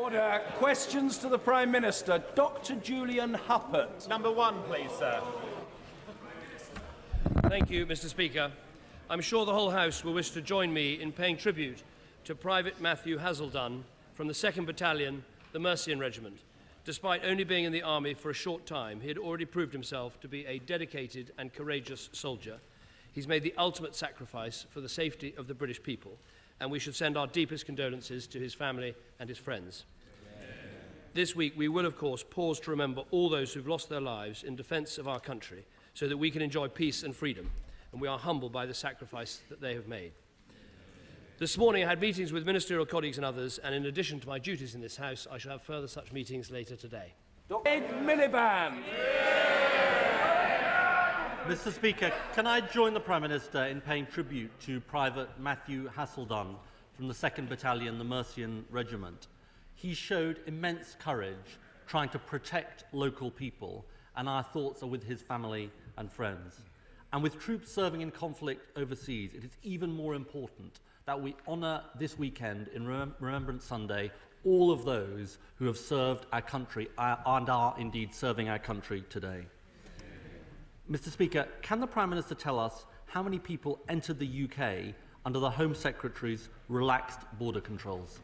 Order. Questions to the Prime Minister. Dr. Julian Huppert. Number one, please, sir. Thank you, Mr. Speaker. I'm sure the whole House will wish to join me in paying tribute to Private Matthew Hazelden from the 2nd Battalion, the Mercian Regiment. Despite only being in the army for a short time, he had already proved himself to be a dedicated and courageous soldier. He's made the ultimate sacrifice for the safety of the British people, and we should send our deepest condolences to his family and his friends. This week, we will, of course, pause to remember all those who've lost their lives in defence of our country so that we can enjoy peace and freedom, and we are humbled by the sacrifice that they have made. This morning I had meetings with ministerial colleagues and others, and in addition to my duties in this House, I shall have further such meetings later today. Miliband. Mr. Speaker, can I join the Prime Minister in paying tribute to Private Matthew Hazelden from the 2nd Battalion, the Mercian Regiment? He showed immense courage trying to protect local people, and our thoughts are with his family and friends. And with troops serving in conflict overseas, it is even more important that we honour this weekend, in Remembrance Sunday, all of those who have served our country and are indeed serving our country today. Mr. Speaker, can the Prime Minister tell us how many people entered the UK under the Home Secretary's relaxed border controls?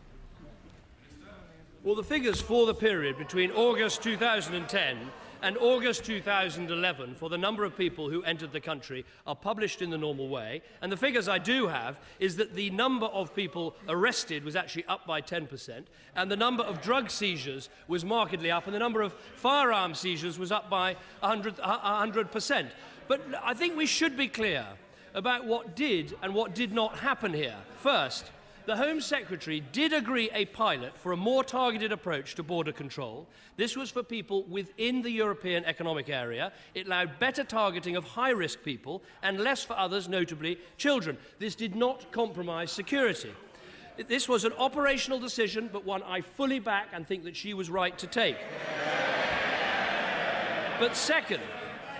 Well, the figures for the period between August 2010 and August 2011 for the number of people who entered the country are published in the normal way, and the figures I do have is that the number of people arrested was actually up by 10%, and the number of drug seizures was markedly up, and the number of firearm seizures was up by 100%. But I think we should be clear about what did and what did not happen here. First, the Home Secretary did agree a pilot for a more targeted approach to border control. This was for people within the European Economic Area. It allowed better targeting of high-risk people and less for others, notably children. This did not compromise security. This was an operational decision, but one I fully back and think that she was right to take. But second,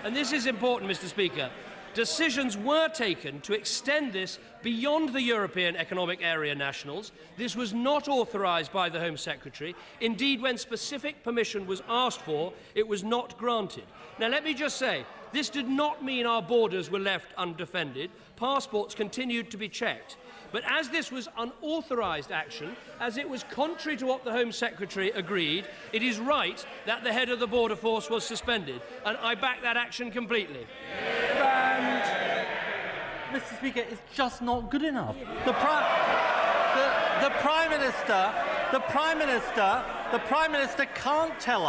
and this is important, Mr. Speaker, decisions were taken to extend this beyond the European Economic Area nationals. This was not authorised by the Home Secretary. Indeed, when specific permission was asked for, it was not granted. Now, let me just say, this did not mean our borders were left undefended. Passports continued to be checked. But as this was unauthorised action, as it was contrary to what the Home Secretary agreed, it is right that the head of the border force was suspended, and I back that action completely. Mr. Speaker, it's just not good enough. The Prime Minister can't tell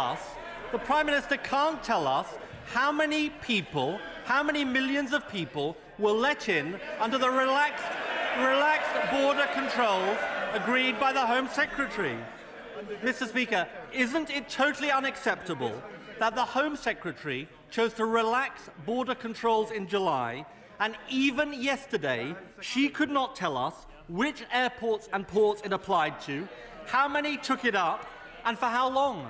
us how many people, how many millions of people were let in under the relaxed border controls agreed by the Home Secretary. Mr. Speaker, isn't it totally unacceptable that the Home Secretary chose to relax border controls in July, and even yesterday she could not tell us which airports and ports it applied to, how many took it up, and for how long?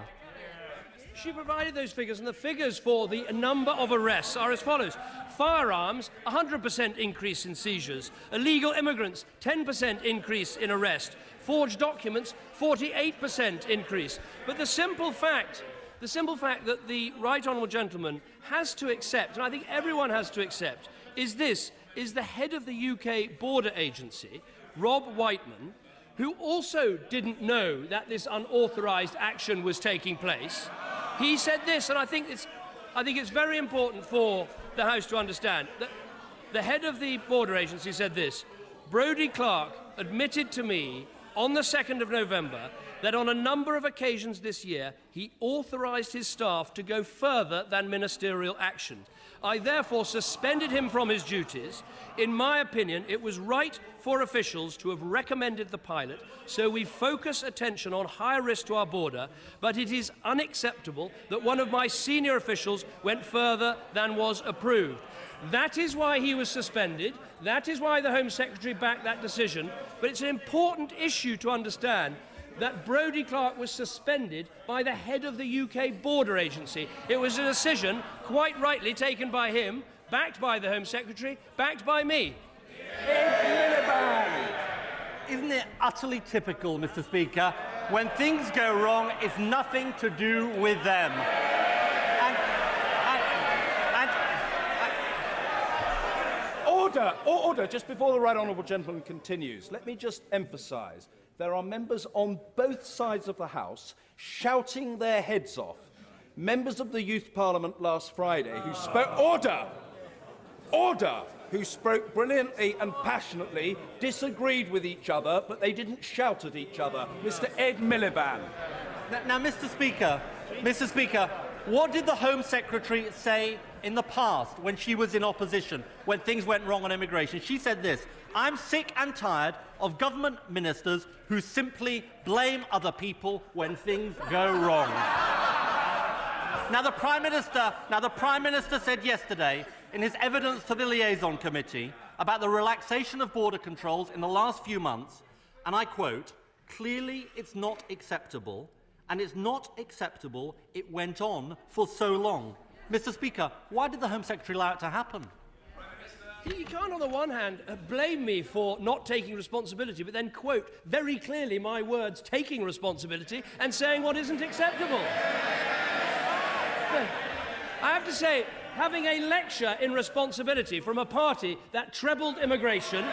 She provided those figures, and the figures for the number of arrests are as follows. Firearms, 100% increase in seizures. Illegal immigrants, 10% increase in arrest. Forged documents, 48% increase. But the simple fact that the Right Honourable Gentleman has to accept, and I think everyone has to accept, is the head of the UK Border Agency, Rob Whiteman, who also didn't know that this unauthorised action was taking place. He said this, and I think it's very important for the House to understand, that the head of the Border Agency said this: Brodie Clark admitted to me on the 2nd of November that on a number of occasions this year he authorised his staff to go further than ministerial action. I therefore suspended him from his duties. In my opinion, it was right for officials to have recommended the pilot so we focus attention on higher risk to our border, but it is unacceptable that one of my senior officials went further than was approved. That is why he was suspended. That is why the Home Secretary backed that decision. But it's an important issue to understand that Brodie Clark was suspended by the head of the UK Border Agency. It was a decision, quite rightly, taken by him, backed by the Home Secretary, backed by me. Isn't it utterly typical, Mr. Speaker, When things go wrong, it's nothing to do with them. Order. Just before the right honourable gentleman continues, let me just emphasise there are members on both sides of the House shouting their heads off. Members of the Youth Parliament last Friday who spoke... Order! Who spoke brilliantly and passionately, disagreed with each other, but they didn't shout at each other. Mr. Ed Miliband. Now, Mr. Speaker, what did the Home Secretary say in the past when she was in opposition, when things went wrong on immigration? She said this: "I'm sick and tired of government ministers who simply blame other people when things go wrong." Now, the Prime Minister said yesterday in his evidence to the Liaison Committee about the relaxation of border controls in the last few months, and I quote, "Clearly it's not acceptable, and it's not acceptable it went on for so long." Mr. Speaker, why did the Home Secretary allow it to happen? You can't, on the one hand, blame me for not taking responsibility, but then quote very clearly my words taking responsibility and saying what isn't acceptable. I have to say, having a lecture in responsibility from a party that trebled immigration,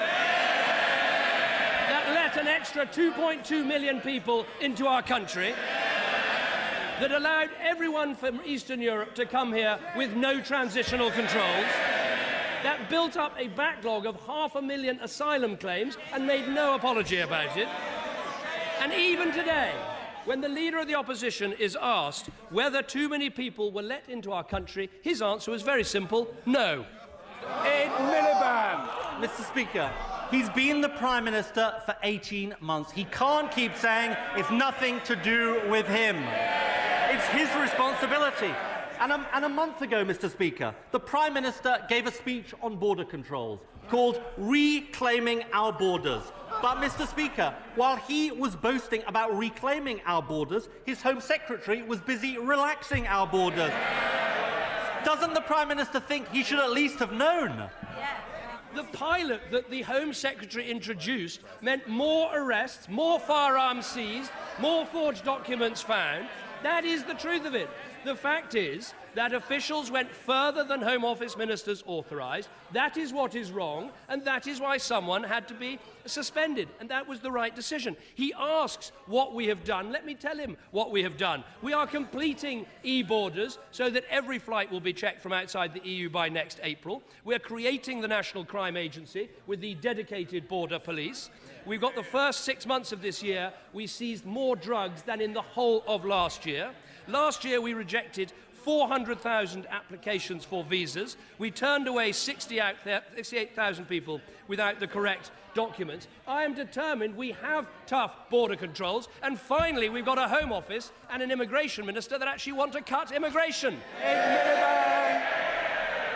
that let an extra 2.2 million people into our country, that allowed everyone from Eastern Europe to come here with no transitional controls, that built up a backlog of 500,000 asylum claims and made no apology about it. And even today, when the Leader of the Opposition is asked whether too many people were let into our country, his answer was very simple: no. Ed Miliband. Mr. Speaker, he's been the Prime Minister for 18 months. He can't keep saying it's nothing to do with him. It's his responsibility. And a month ago, Mr. Speaker, the Prime Minister gave a speech on border controls called Reclaiming Our Borders. But, Mr. Speaker, while he was boasting about reclaiming our borders, his Home Secretary was busy relaxing our borders. Doesn't the Prime Minister think he should at least have known? The pilot that the Home Secretary introduced meant more arrests, more firearms seized, more forged documents found. That is the truth of it. The fact is that officials went further than Home Office ministers authorised. That is what is wrong, and that is why someone had to be suspended, and that was the right decision. He asks what we have done. Let me tell him what we have done. We are completing e-borders so that every flight will be checked from outside the EU by next April. We're creating the National Crime Agency with the dedicated border police. We've got the first 6 months of this year, we seized more drugs than in the whole of last year. Last year, we rejected 400,000 applications for visas. We turned away 68,000 people without the correct documents. I am determined we have tough border controls. And finally, we've got a Home Office and an Immigration Minister that actually want to cut immigration.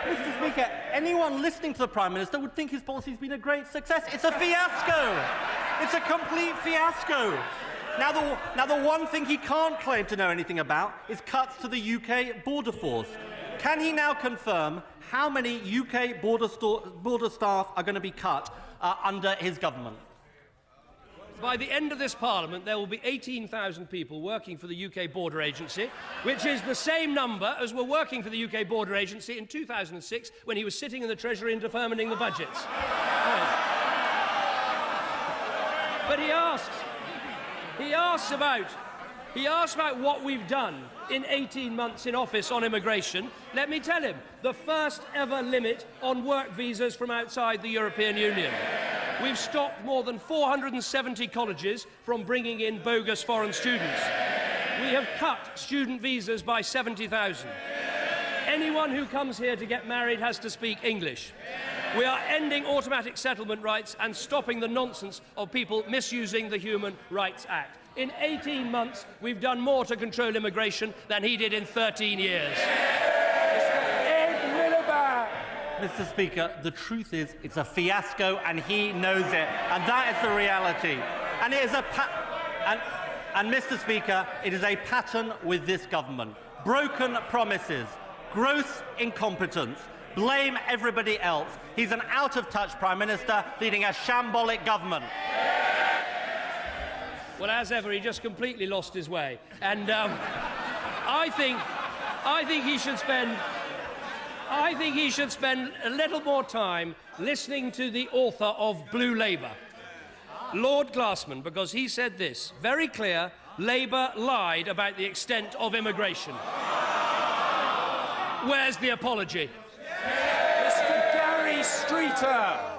Mr. Speaker, anyone listening to the Prime Minister would think his policy has been a great success. It's a fiasco. It's a complete fiasco. Now, the one thing he can't claim to know anything about is cuts to the UK border force. Can he now confirm how many UK border staff are going to be cut under his government? By the end of this Parliament, there will be 18,000 people working for the UK Border Agency, which is the same number as were working for the UK Border Agency in 2006 when he was sitting in the Treasury and determining the budgets. Right. But he asks about what we've done in 18 months in office on immigration. Let me tell him, the first ever limit on work visas from outside the European Union. We've stopped more than 470 colleges from bringing in bogus foreign students. We have cut student visas by 70,000. Anyone who comes here to get married has to speak English. We are ending automatic settlement rights and stopping the nonsense of people misusing the Human Rights Act. In 18 months, we've done more to control immigration than he did in 13 years. Mr. Speaker, the truth is it's a fiasco and he knows it, and that is the reality. And it is and Mr. Speaker, it is a pattern with this government. Broken promises, gross incompetence, blame everybody else. He's an out-of-touch Prime Minister leading a shambolic government. Well, as ever, he just completely lost his way. And I think he should spend a little more time listening to the author of Blue Labour, Lord Glassman, because he said this, very clear, Labour lied about the extent of immigration. Where's the apology? Mr. Gary Streeter.